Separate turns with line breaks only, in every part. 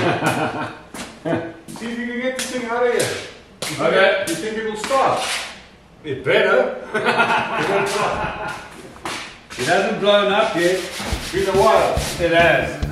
See if you can get this thing out of here.
Okay.
You think it will start? It better.
It hasn't blown up yet.
It's been a while.
It has.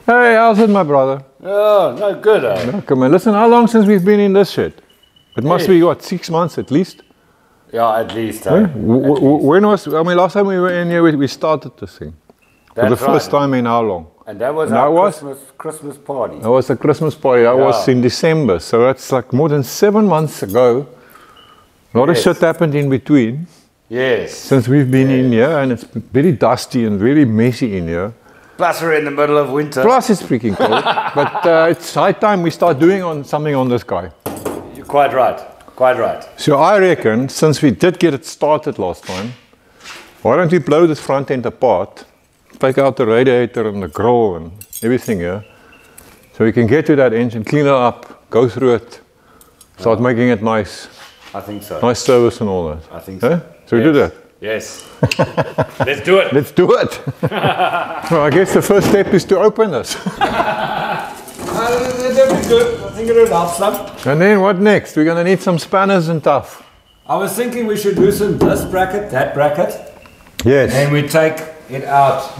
Hey, how's it, my brother?
Oh, no good, eh?
No, come on, listen, how long since we've been in this shit? It must be, what, 6 months at least?
Yeah, at least, eh?
Hey? When was, I mean, last time we were in here, we started this thing. For the first time in how long?
And that was our Christmas party.
That was a Christmas party, that was in December, so that's like more than 7 months ago. A lot of shit happened in between.
Yes.
Since we've been in here, and it's very dusty and very messy in here.
Plus we're in the middle of winter.
Plus it's freaking cold. But it's high time we start doing something on this guy.
You're quite right. Quite right.
So I reckon, since we did get it started last time, why don't we blow this front end apart, take out the radiator and the grill and everything here, so we can get to that engine, clean it up, go through it, start making it nice.
I think so.
Nice service and all that.
I think so.
So we do that?
Yes. Let's do it.
Let's do it. Well, I guess the first step is to open this.
That'd be good. I think it'll help some.
And then what next? We're going to need some spanners and stuff.
I was thinking we should loosen this bracket, that bracket.
Yes.
And we take it out.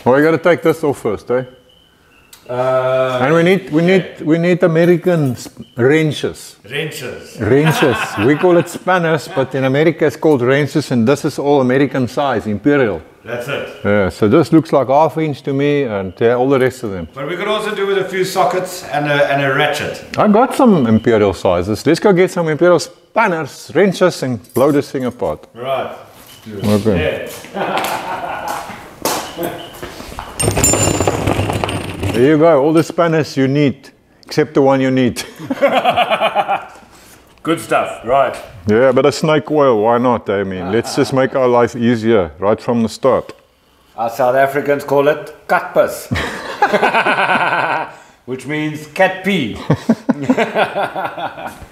Well, we got to take this off first, eh? And we need American wrenches.
Wrenches.
Wrenches. We call it spanners, but in America it's called wrenches, and this is all American size, imperial.
That's it.
Yeah, so this looks like ½ inch to me, and all the rest of them.
But we could also do with a few sockets and a ratchet.
I got some imperial sizes. Let's go get some imperial spanners, wrenches, and blow this thing apart.
Right.
Okay.
Yeah.
There you go, all the spanners you need, except the one you need.
Good stuff, right.
Yeah, but a snake oil, why not? I mean, let's just make our life easier right from the start.
Our South Africans call it katpas, which means cat pee.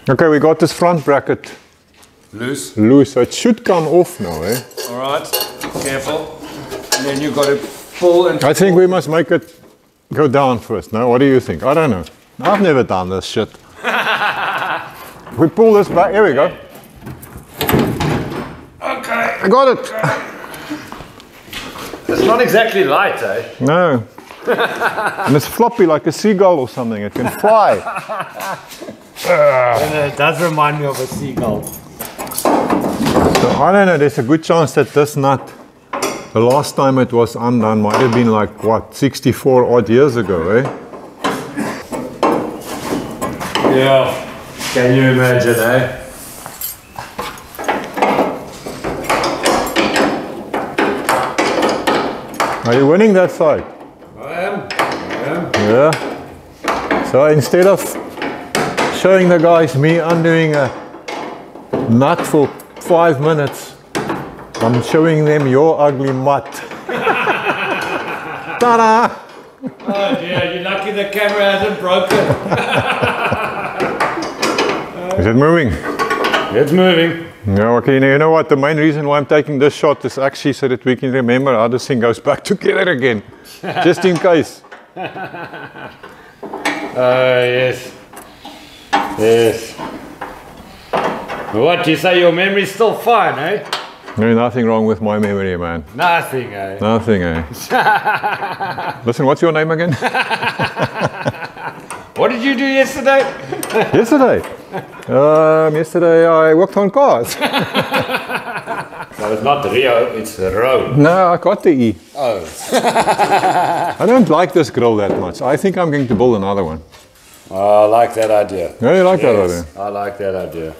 Okay, we got this front bracket
loose,
so it should come off now, eh?
All right, careful. And then you got to pull and
I think we must make it go down first, no? What do you think? I don't know. I've never done this shit. We pull this back, here we go.
Okay.
I got it.
It's not exactly light, eh?
No. And it's floppy like a seagull or something, it can fly.
And it does remind me of a seagull.
So I don't know, there's a good chance that this nut, the last time it was undone might have been like, what, 64 odd years ago, eh?
Yeah. Can you imagine, eh?
Are you winning that side?
I am.
Yeah. So instead of showing the guys me undoing a nut for 5 minutes, I'm showing them your ugly mutt. Ta-da!
Oh dear, you're lucky the camera hasn't broken.
Is it moving?
It's moving.
No, okay, you know what? The main reason why I'm taking this shot is actually so that we can remember how this thing goes back together again. Just in case.
Yes. Yes. What, you say your memory's still fine, eh?
There's nothing wrong with my memory, man.
Nothing, eh?
Nothing, eh? Listen, what's your name again?
What did you do yesterday?
Yesterday? Yesterday I worked on cars.
No, it's not the REO, it's the REO.
No, I got the E.
Oh.
I don't like this grill that much. I think I'm going to build another one.
Oh, I like that idea.
No, you like that idea?
I like that idea.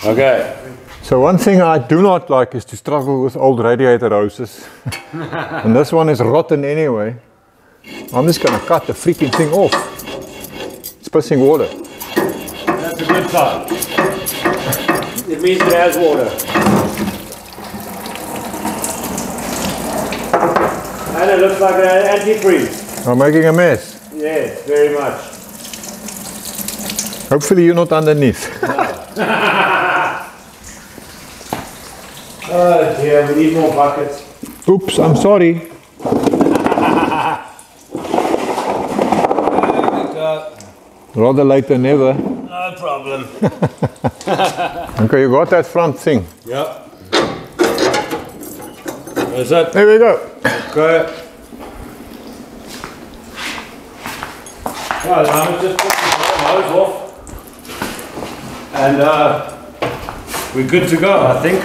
Okay.
So one thing I do not like is to struggle with old radiator hoses. And this one is rotten anyway. I'm just going to cut the freaking thing off. It's pissing water.
That's a good sign. It means it has water. And it looks like an antifreeze.
I'm making a mess.
Yes, very much.
Hopefully you're not underneath.
Oh dear, we need more buckets.
Oops, I'm sorry. Rather late than never.
No problem.
Okay, you got that front thing.
Yep. There's that.
There we go.
Okay. Well, now I'm just put the hose off. And we're good to go, I think.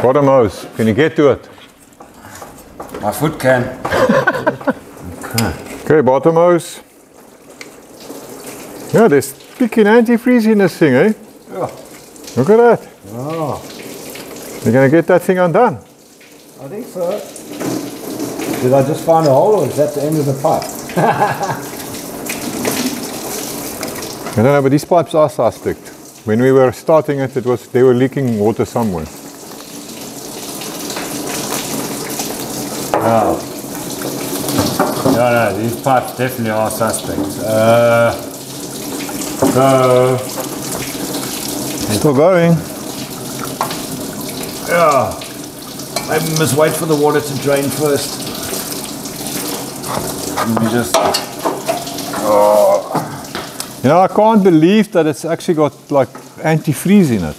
Bottom hose. Can you get to it?
My foot can.
Okay, bottom hose. Yeah, there's freaking antifreeze in this thing, eh?
Yeah.
Look at that.
Oh,
You're gonna get that thing undone.
I think so. Did I just find a hole or is that the end of the pipe?
I don't know, but these pipes are suspect. When we were starting it, they were leaking water somewhere.
Oh. No, these pipes definitely are suspect. So,
Still going.
yeah, maybe we must wait for the water to drain first. Let me just.
You know, I can't believe that it's actually got like antifreeze in it.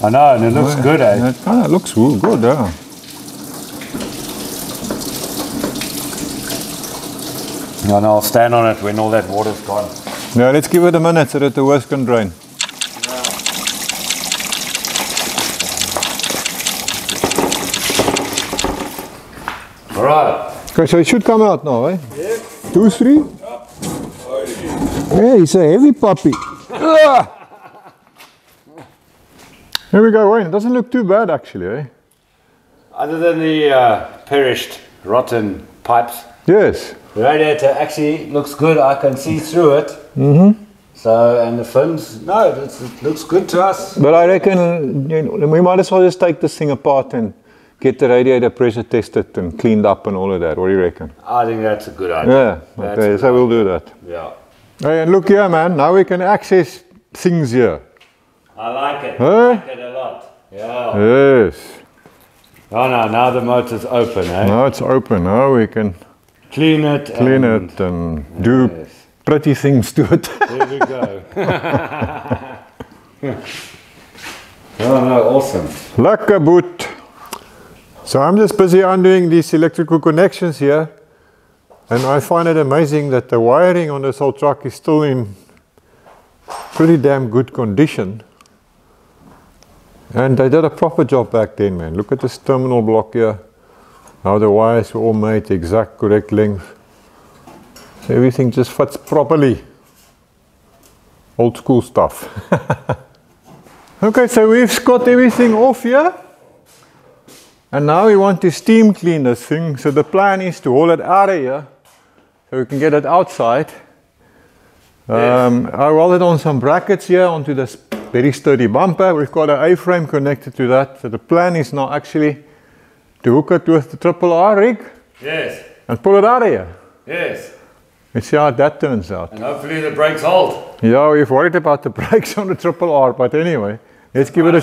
I know, and it looks good, eh?
It kind of looks good, yeah.
No, I'll stand on it when all that water's gone.
Now let's give it a minute so that the worst can drain.
All right.
Okay, so it should come out now, eh?
Yeah.
2, 3. Yeah, he's a heavy puppy. Here we go, Wayne. It doesn't look too bad actually, eh?
Other than the perished, rotten pipes,
Yes.
the radiator actually looks good. I can see through it. Mm-hmm. So, and the fins, no, it looks good to us.
But I reckon we might as well just take this thing apart and get the radiator pressure tested and cleaned up and all of that. What do you reckon?
I think that's a good idea.
Yeah, okay, so we'll do that.
Yeah.
Hey, and look here, man. Now we can access things here.
I like it.
Huh?
I like it a lot. Yeah.
Yes.
Oh no, now the motor's open, eh?
Now it's open. Now we can
Clean it
and do pretty things to it.
There we go. Oh no, awesome.
Lekker boot. So I'm just busy undoing these electrical connections here. And I find it amazing that the wiring on this whole truck is still in pretty damn good condition. And they did a proper job back then, man. Look at this terminal block here. How the wires were all made the exact correct length. So everything just fits properly. Old school stuff. Okay, so we've got everything off here. And now we want to steam clean this thing. So the plan is to haul it out of here so we can get it outside. I welded on some brackets here onto this very sturdy bumper. We've got an A-frame connected to that. So the plan is now actually to hook it with the RRR rig.
Yes.
And pull it out of here.
Yes.
Let's see how that turns out.
And hopefully the brakes hold.
Yeah, we've worried about the brakes on the RRR, but anyway, let's give it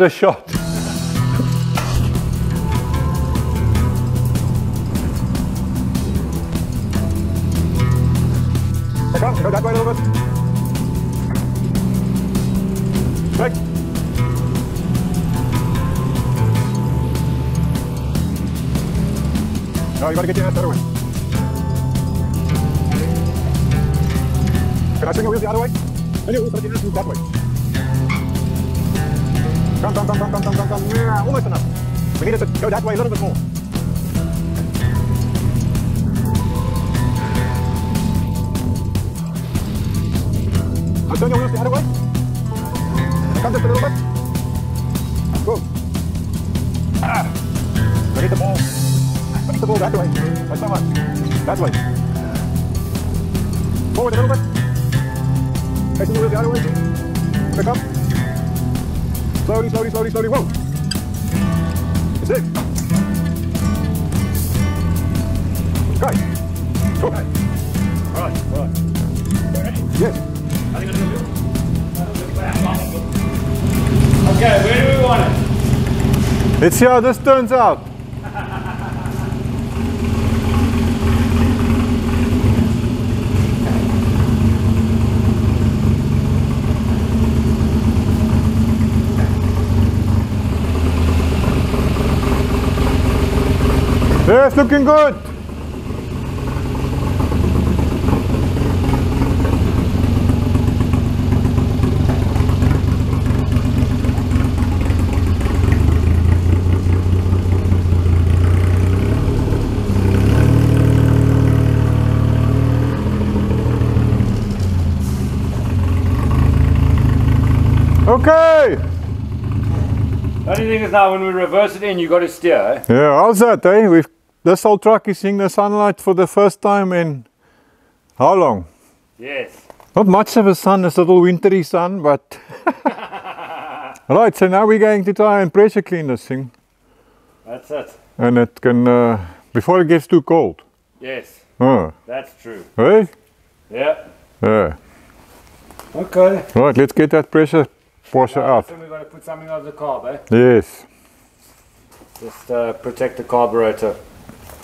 a shot. Come, go that way a little bit. Right. Now you gotta get your ass the other way. Can I swing your wheels the other way? And your wheels, but your ass move that way. Come. Yeah, almost enough. We need it to go that way a little bit more. I'll turn your wheels the other way. Come just a little bit. Go. We need the ball. We need the ball that way. That's so much. That way. Forward a little bit. Facing the wheels the other way. Pick up. Slowly. Whoa. It's it. Okay. Go. All right. Yes.
Okay, where do we want it?
Let's see how this turns out. Yeah, it's looking good. Okay.
The only thing is now when we reverse it in, you got to steer, eh?
Yeah, how's that, eh? This whole truck is seeing the sunlight for the first time in how long?
Yes.
Not much of a sun, this little wintry sun, but right, so now we're going to try and pressure clean this thing.
That's it.
And it can, before it gets too cold.
Yes. That's true.
Hey?
Yeah.
Yeah.
Okay.
Right, let's get that pressure washer out.
So we've got to put something over the carb, eh?
Yes.
Just protect the carburetor.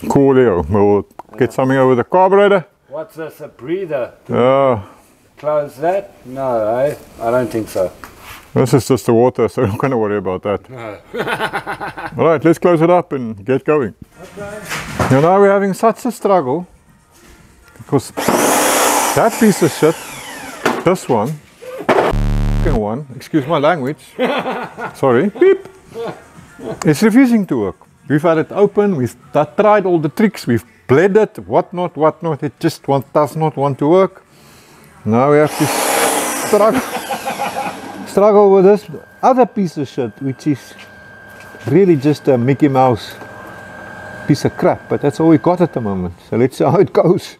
Coolio. We'll get something over the carburetor.
What's this, a breather?
Yeah.
Close that? No, eh? I don't think so.
This is just the water, so I'm not going to worry about that.
No.
Alright, let's close it up and get going.
Okay.
Now we're having such a struggle because that piece of shit, this one, excuse my language, sorry, beep, it's refusing to work. We've had it open, we've tried all the tricks, we've bled it, whatnot, it just does not want to work. Now we have to struggle with this other piece of shit, which is really just a Mickey Mouse piece of crap, but that's all we got at the moment. So let's see how it goes.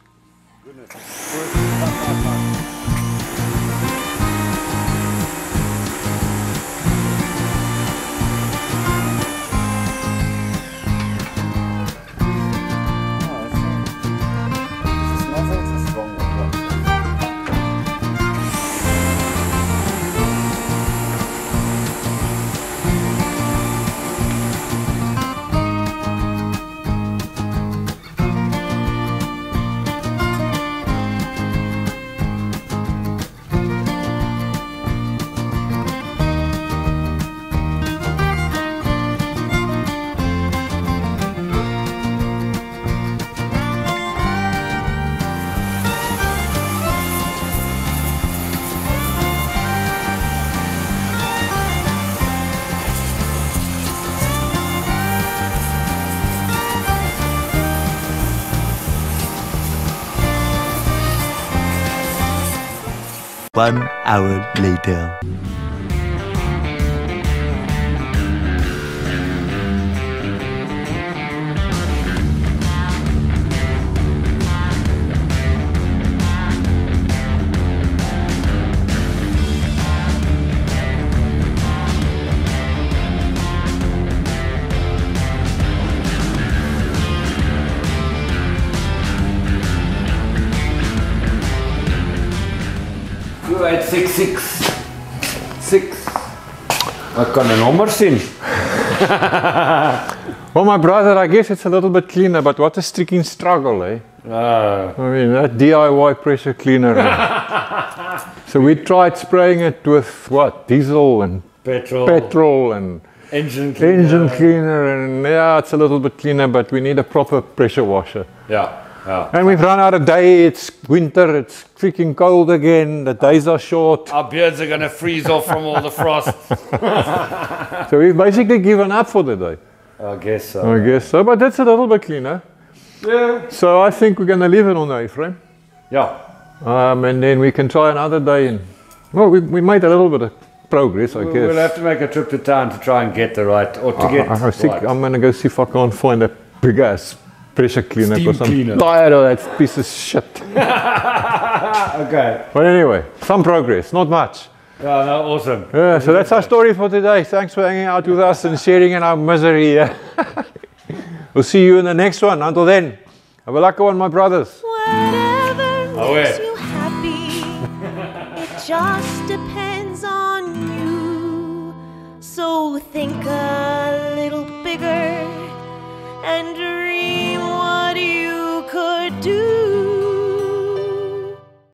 One hour later.
At 6. Ek kan 'n nommer sien.
Well, my brother, I guess it's a little bit cleaner, but what a freaking struggle, eh? I mean, that DIY pressure cleaner. So we tried spraying it with what? Diesel and petrol and
engine
cleaner, and yeah, it's a little bit cleaner, but we need a proper pressure washer.
Yeah.
And we've run out of day, it's winter, it's freaking cold again, the days are short.
Our beards are going to freeze off from all the frost.
So we've basically given up for the day.
I guess so.
I guess so, but that's a little bit cleaner.
Yeah.
So I think we're going to leave it on there, Ephraim.
Yeah.
And then we can try another day. And, well, we made a little bit of progress, I guess.
We'll have to make a trip to town to try and get the right, or to get right.
I'm going to go see if I can't find a big ass pressure cleaner.
Steam
Because I'm
cleaner.
tired of that piece of shit.
Okay.
But anyway, some progress, not much.
Yeah, no, awesome.
Yeah, so that's our story for today. Thanks for hanging out with us and sharing in our misery. We'll see you in the next one. Until then, have a lucky one, my brothers.
Whatever makes you happy, it just depends on you. So think a little bigger and